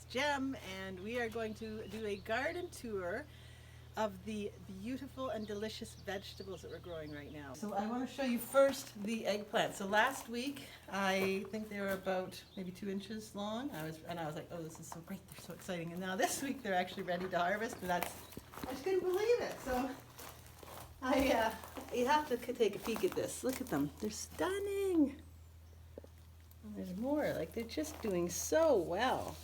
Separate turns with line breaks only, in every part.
is Jem, and we are going to do a garden tour of the beautiful and delicious vegetables that we're growing right now. So I want to show you first the eggplant. So last week, I think they were about maybe 2 inches long. I was like, oh, this is so great, they're so exciting. And now this week, they're actually ready to harvest, and I just couldn't believe it. So you have to take a peek at this. Look at them, they're stunning. And there's more, like they're just doing so well.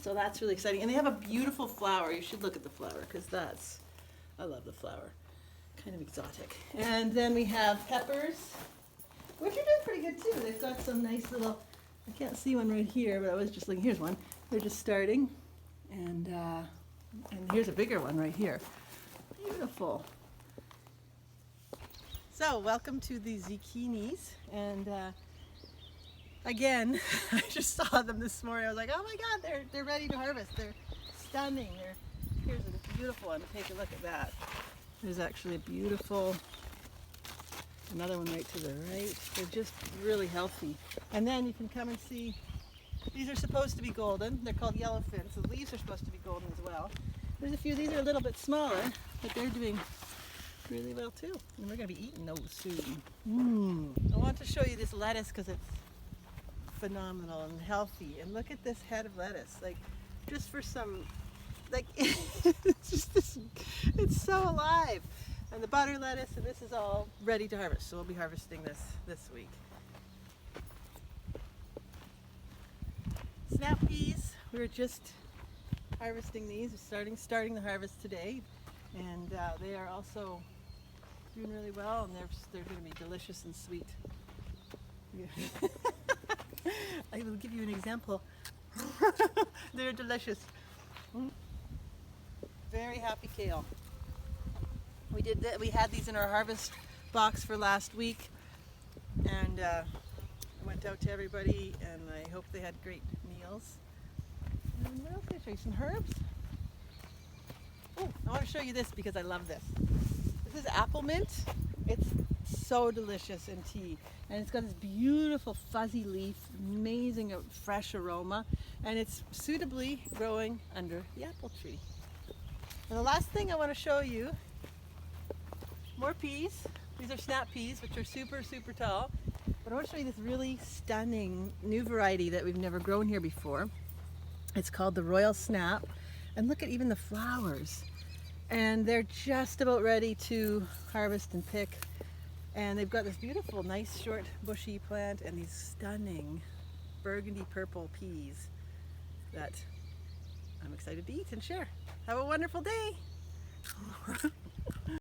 So that's really exciting. And they have a beautiful flower. You should look at the flower because I love the flower. Kind of exotic. And then we have peppers, which are doing pretty good too. They've got some nice little, I can't see one right here, but I was just looking, here's one. They're just starting. And here's a bigger one right here. Beautiful. So welcome to the zucchinis. And again, I just saw them this morning. I was like, oh my God, they're ready to harvest. They're stunning. Here's a beautiful one. Take a look at that. There's actually a beautiful, another one right to the right. They're just really healthy. And then you can come and see, these are supposed to be golden. They're called yellowfin, so the leaves are supposed to be golden as well. There's a few, these are a little bit smaller, but they're doing really well too. And we're going to be eating those soon. I want to show you this lettuce because it's phenomenal and healthy. And look at this head of lettuce, like just for some, like it's just this, it's so alive. And the butter lettuce, and this is all ready to harvest, so we'll be harvesting this week. Snap peas, we were just harvesting these, starting the harvest today, and they are also doing really well, and they're going to be delicious and sweet. Yeah. I will give you an example. They're delicious. Very happy kale. We had these in our harvest box for last week, and I went out to everybody, and I hope they had great meals. And what else can I show you? Some herbs. Oh, I want to show you this because I love this. This is apple mint. It's so delicious in tea, and it's got this beautiful fuzzy leaf, amazing fresh aroma, and it's suitably growing under the apple tree. And the last thing I want to show you, more peas. These are snap peas, which are super tall, but I want to show you this really stunning new variety that we've never grown here before. It's called the Royal Snap, and look at even the flowers, and they're just about ready to harvest and pick. And they've got this beautiful, nice, short, bushy plant and these stunning burgundy purple peas that I'm excited to eat and share. Have a wonderful day.